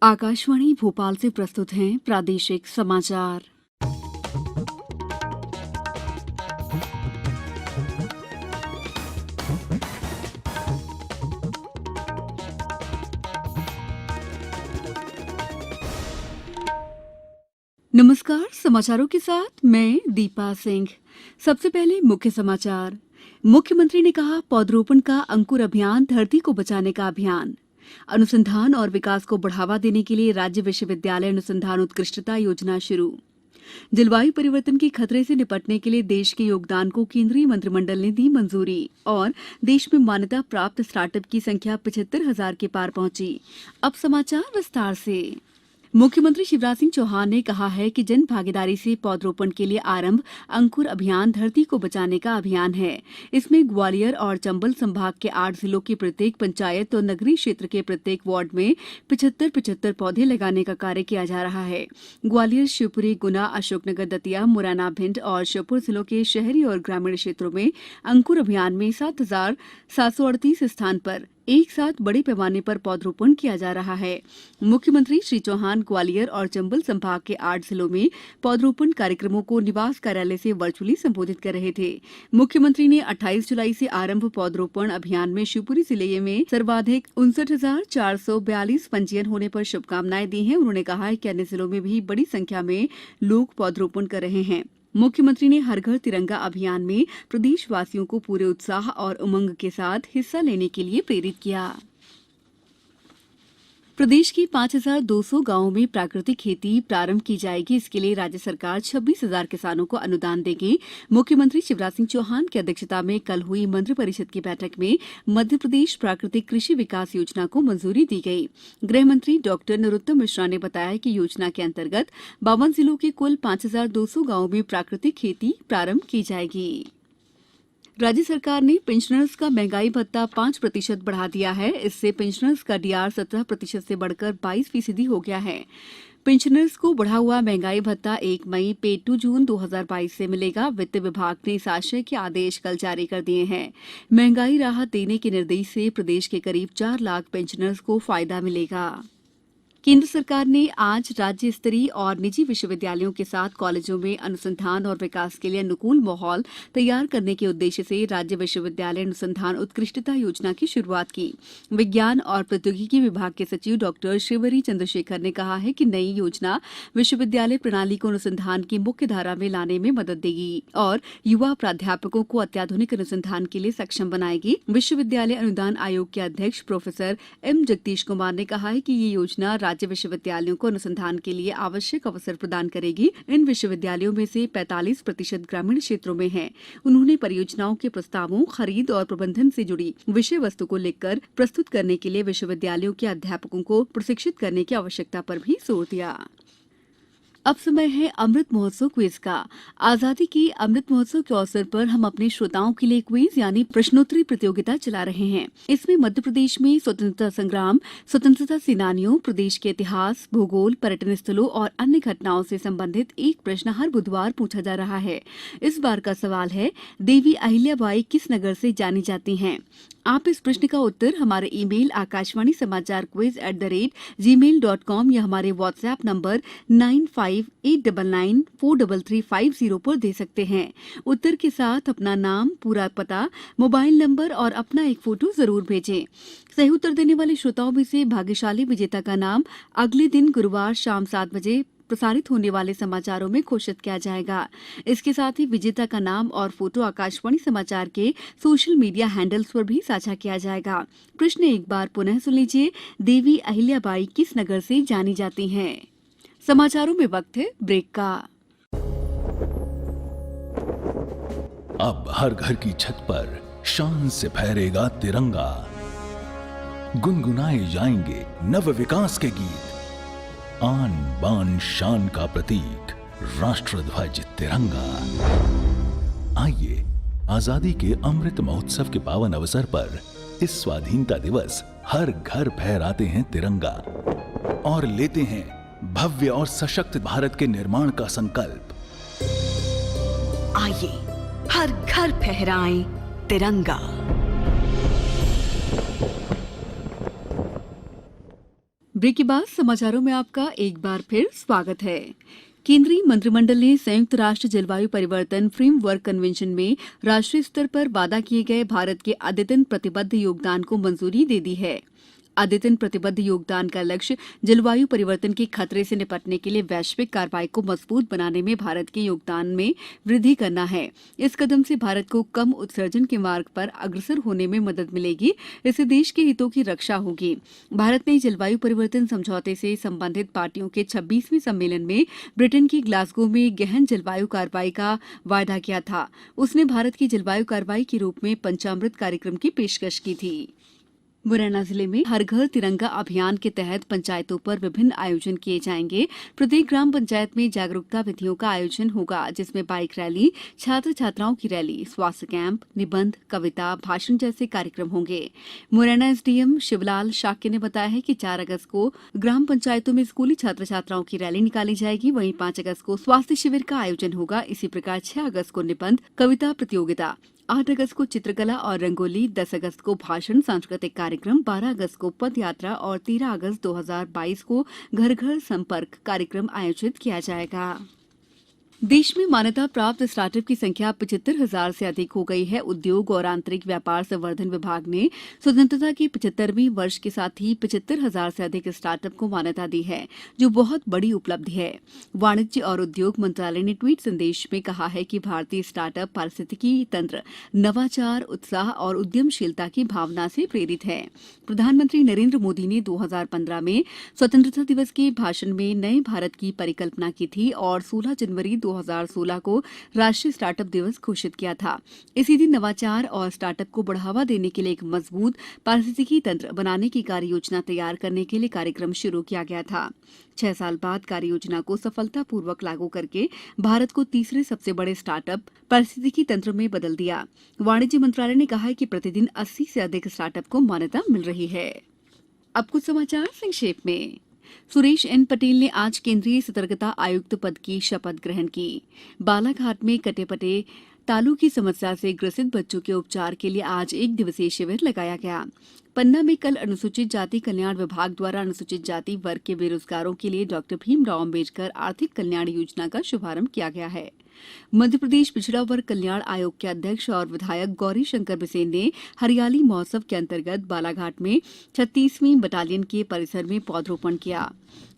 आकाशवाणी भोपाल से प्रस्तुत हैं प्रादेशिक समाचार। नमस्कार, समाचारों के साथ मैं दीपा सिंह। सबसे पहले मुख्य समाचार। मुख्यमंत्री ने कहा, पौधरोपण का अंकुर अभियान धरती को बचाने का अभियान। अनुसंधान और विकास को बढ़ावा देने के लिए राज्य विश्वविद्यालय अनुसंधान उत्कृष्टता योजना शुरू। जलवायु परिवर्तन के खतरे से निपटने के लिए देश के योगदान को केंद्रीय मंत्रिमंडल ने दी मंजूरी। और देश में मान्यता प्राप्त स्टार्टअप की संख्या 75,000 के पार पहुंची। अब समाचार विस्तार से। मुख्यमंत्री शिवराज सिंह चौहान ने कहा है कि जन भागीदारी से पौधरोपण के लिए आरंभ अंकुर अभियान धरती को बचाने का अभियान है। इसमें ग्वालियर और चंबल संभाग के 8 जिलों की प्रत्येक पंचायत और नगरीय क्षेत्र के प्रत्येक वार्ड में 75-75 पौधे लगाने का कार्य किया जा रहा है। ग्वालियर, शिवपुरी, गुना, अशोकनगर, दतिया, मुरैना, भिंड और श्योपुर जिलों के शहरी और ग्रामीण क्षेत्रों में अंकुर अभियान में 7,738 स्थान पर एक साथ बड़े पैमाने पर पौधरोपण किया जा रहा है। मुख्यमंत्री श्री चौहान ग्वालियर और चंबल संभाग के 8 जिलों में पौधरोपण कार्यक्रमों को निवास कार्यालय से वर्चुअली संबोधित कर रहे थे। मुख्यमंत्री ने 28 जुलाई से आरंभ पौधरोपण अभियान में शिवपुरी जिले में सर्वाधिक 59,442 पंजीयन होने पर शुभकामनाएं दी हैं। उन्होंने कहा है कि अन्य जिलों में भी बड़ी संख्या में लोग पौधरोपण कर रहे हैं। मुख्यमंत्री ने हर घर तिरंगा अभियान में प्रदेशवासियों को पूरे उत्साह और उमंग के साथ हिस्सा लेने के लिए प्रेरित किया। प्रदेश के 5,200 गांवों में प्राकृतिक खेती प्रारंभ की जाएगी। इसके लिए राज्य सरकार 26,000 किसानों को अनुदान देगी। मुख्यमंत्री शिवराज सिंह चौहान की अध्यक्षता में कल हुई मंत्रिपरिषद की बैठक में मध्य प्रदेश प्राकृतिक कृषि विकास योजना को मंजूरी दी गई। गृह मंत्री डॉक्टर नरोत्तम मिश्रा ने बताया कि योजना के अंतर्गत 52 जिलों के कुल 5,200 गांवों में प्राकृतिक खेती प्रारंभ की जाएगी। राज्य सरकार ने पेंशनर्स का महंगाई भत्ता 5% बढ़ा दिया है। इससे पेंशनर्स का डीआर 17% से बढ़कर 22% हो गया है। पेंशनर्स को बढ़ा हुआ महंगाई भत्ता 1 मई पे 2 जून 2022 से मिलेगा। वित्त विभाग ने इस आशय के आदेश कल जारी कर दिए हैं। महंगाई राहत देने के निर्देश से प्रदेश के करीब 4 लाख पेंशनर्स को फायदा मिलेगा। केंद्र सरकार ने आज राज्य स्तरीय और निजी विश्वविद्यालयों के साथ कॉलेजों में अनुसंधान और विकास के लिए अनुकूल माहौल तैयार करने के उद्देश्य से राज्य विश्वविद्यालय अनुसंधान उत्कृष्टता योजना की शुरुआत की। विज्ञान और प्रौद्योगिकी विभाग के सचिव डॉक्टर शिवरी चंद्रशेखर ने कहा है कि नई योजना विश्वविद्यालय प्रणाली को अनुसंधान की मुख्य धारा में लाने में मदद देगी और युवा प्राध्यापकों को अत्याधुनिक अनुसंधान के लिए सक्षम बनाएगी। विश्वविद्यालय अनुदान आयोग के अध्यक्ष प्रोफेसर एम जगदीश कुमार ने कहा है कि ये योजना राज्य विश्वविद्यालयों को अनुसंधान के लिए आवश्यक अवसर प्रदान करेगी। इन विश्वविद्यालयों में से 45% ग्रामीण क्षेत्रों में हैं। उन्होंने परियोजनाओं के प्रस्तावों, खरीद और प्रबंधन से जुड़ी विषय वस्तु को लिखकर प्रस्तुत करने के लिए विश्वविद्यालयों के अध्यापकों को प्रशिक्षित करने की आवश्यकता पर भी जोर दिया। अब समय है अमृत महोत्सव क्विज का। आजादी की अमृत महोत्सव के अवसर पर हम अपने श्रोताओं के लिए क्विज यानी प्रश्नोत्तरी प्रतियोगिता चला रहे हैं। इसमें मध्य प्रदेश में स्वतंत्रता संग्राम, स्वतंत्रता सेनानियों, प्रदेश के इतिहास, भूगोल, पर्यटन स्थलों और अन्य घटनाओं से संबंधित एक प्रश्न हर बुधवार पूछा जा रहा है। इस बार का सवाल है, देवी अहिल्याबाई किस नगर से जानी जाती हैं? आप इस प्रश्न का उत्तर हमारे ईमेल आकाशवाणी समाचार quiz@gmail.com या हमारे व्हाट्सएप नंबर 9589943350 पर दे सकते हैं। उत्तर के साथ अपना नाम, पूरा पता, मोबाइल नंबर और अपना एक फोटो जरूर भेजें। सही उत्तर देने वाले श्रोताओं में से भाग्यशाली विजेता का नाम अगले दिन गुरुवार शाम 7 बजे प्रसारित होने वाले समाचारों में घोषित किया जाएगा। इसके साथ ही विजेता का नाम और फोटो आकाशवाणी समाचार के सोशल मीडिया हैंडल्स पर भी साझा किया जाएगा। प्रश्न एक बार पुनः सुन लीजिए, देवी अहिल्याबाई किस नगर से जानी जाती हैं? समाचारों में वक्त है ब्रेक का। अब हर घर की छत पर शान से फहरेगा तिरंगा, गुनगुनाए जाएंगे नव विकास के गीत, आन बान शान का प्रतीक राष्ट्रध्वज तिरंगा। आइए आजादी के अमृत महोत्सव के पावन अवसर पर इस स्वाधीनता दिवस हर घर फहराते हैं तिरंगा और लेते हैं भव्य और सशक्त भारत के निर्माण का संकल्प। आइए हर घर फहराएं तिरंगा। ब्रेक के बाद समाचारों में आपका एक बार फिर स्वागत है। केंद्रीय मंत्रिमंडल ने संयुक्त राष्ट्र जलवायु परिवर्तन फ्रेमवर्क कन्वेंशन में राष्ट्रीय स्तर पर वादा किए गए भारत के अद्यतन प्रतिबद्ध योगदान को मंजूरी दे दी है। अद्यतन प्रतिबद्ध योगदान का लक्ष्य जलवायु परिवर्तन के खतरे से निपटने के लिए वैश्विक कार्रवाई को मजबूत बनाने में भारत के योगदान में वृद्धि करना है। इस कदम से भारत को कम उत्सर्जन के मार्ग पर अग्रसर होने में मदद मिलेगी। इससे देश के हितों की रक्षा होगी। भारत ने जलवायु परिवर्तन समझौते से संबंधित पार्टियों के 26वें सम्मेलन में ब्रिटेन की ग्लासगो में गहन जलवायु कार्रवाई का वायदा किया था। उसने भारत की जलवायु कार्रवाई के रूप में पंचामृत कार्यक्रम की पेशकश की थी। मुरैना जिले में हर घर तिरंगा अभियान के तहत पंचायतों पर विभिन्न आयोजन किए जाएंगे। प्रत्येक ग्राम पंचायत में जागरूकता विधियों का आयोजन होगा, जिसमें बाइक रैली, छात्र छात्राओं की रैली, स्वास्थ्य कैंप, निबंध, कविता, भाषण जैसे कार्यक्रम होंगे। मुरैना एसडीएम शिवलाल शाक्य ने बताया है कि 4 अगस्त को ग्राम पंचायतों में स्कूली छात्र छात्राओं की रैली निकाली जाएगी। वहीं 5 अगस्त को स्वास्थ्य शिविर का आयोजन होगा। इसी प्रकार 6 अगस्त को निबंध, कविता प्रतियोगिता, 8 अगस्त को चित्रकला और रंगोली, 10 अगस्त को भाषण, सांस्कृतिक कार्यक्रम, 12 अगस्त को पद यात्रा और 13 अगस्त 2022 को घर घर संपर्क कार्यक्रम आयोजित किया जाएगा। देश में मान्यता प्राप्त स्टार्टअप की संख्या 75,000 से अधिक हो गई है। उद्योग और आंतरिक व्यापार संवर्धन विभाग ने स्वतंत्रता की 75वीं वर्ष के साथ ही 75,000 से अधिक स्टार्टअप को मान्यता दी है, जो बहुत बड़ी उपलब्धि है। वाणिज्य और उद्योग मंत्रालय ने ट्वीट संदेश में कहा है कि भारतीय स्टार्टअप पारिस्थितिकी तंत्र, नवाचार, उत्साह और उद्यमशीलता की भावना से प्रेरित है। प्रधानमंत्री नरेंद्र मोदी ने 2015 में स्वतंत्रता दिवस के भाषण में नए भारत की परिकल्पना की थी और 16 जनवरी 2016 को राष्ट्रीय स्टार्टअप दिवस घोषित किया था। इसी दिन नवाचार और स्टार्टअप को बढ़ावा देने के लिए एक मजबूत पारिस्थितिकी तंत्र बनाने की कार्य योजना तैयार करने के लिए कार्यक्रम शुरू किया गया था। 6 साल बाद कार्य योजना को सफलतापूर्वक लागू करके भारत को तीसरे सबसे बड़े स्टार्टअप पारिस्थितिकी तंत्र में बदल दिया। वाणिज्य मंत्रालय ने कहा है कि प्रतिदिन 80 से अधिक स्टार्टअप को मान्यता मिल रही है। अब कुछ समाचार संक्षेप में। सुरेश एन पटेल ने आज केंद्रीय सतर्कता आयुक्त पद की शपथ ग्रहण की। बालाघाट में कटे-पटे तालू की समस्या से ग्रसित बच्चों के उपचार के लिए आज 1 दिवसीय शिविर लगाया गया। पन्ना में कल अनुसूचित जाति कल्याण विभाग द्वारा अनुसूचित जाति वर्ग के बेरोजगारों के लिए डॉक्टर भीमराव अंबेडकर आर्थिक कल्याण योजना का शुभारंभ किया गया है। मध्य प्रदेश पिछड़ा वर्ग कल्याण आयोग के अध्यक्ष और विधायक गौरी शंकर बिसेन ने हरियाली महोत्सव के अंतर्गत बालाघाट में 36वीं बटालियन के परिसर में पौधरोपण किया।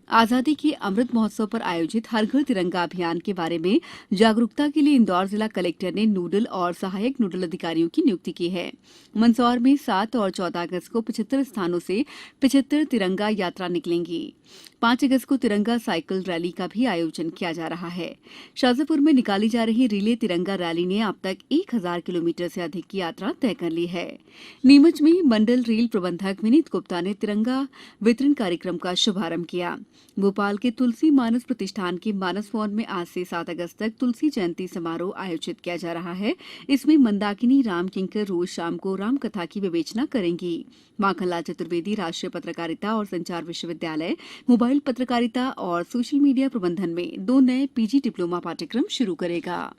आजादी के अमृत महोत्सव पर आयोजित हर घर तिरंगा अभियान के बारे में जागरूकता के लिए इंदौर जिला कलेक्टर ने नोडल और सहायक नोडल अधिकारियों की नियुक्ति की है। मंदसौर में 7 और 14 अगस्त को 75 स्थानों से 75 तिरंगा यात्रा निकलेंगी। 5 अगस्त को तिरंगा साइकिल रैली का भी आयोजन किया जा रहा है। शाजापुर में निकाली जा रही रिले तिरंगा रैली ने अब तक 1000 किलोमीटर से अधिक की यात्रा तय कर ली है। नीमच में मंडल रेल प्रबंधक विनीत गुप्ता ने तिरंगा वितरण कार्यक्रम का शुभारंभ किया। भोपाल के तुलसी मानस प्रतिष्ठान के मानस भवन में आज से 7 अगस्त तक तुलसी जयंती समारोह आयोजित किया जा रहा है। इसमें मंदाकिनी राम किंकर रोज शाम को राम कथा की विवेचना करेंगी। माखनलाल चतुर्वेदी राष्ट्रीय पत्रकारिता और संचार विश्वविद्यालय मोबाइल पत्रकारिता और सोशल मीडिया प्रबंधन में 2 नए पीजी डिप्लोमा पाठ्यक्रम शुरू करेगा।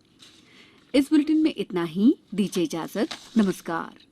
इस बुलेटिन में इतना ही। दीजिए इजाजत। नमस्कार।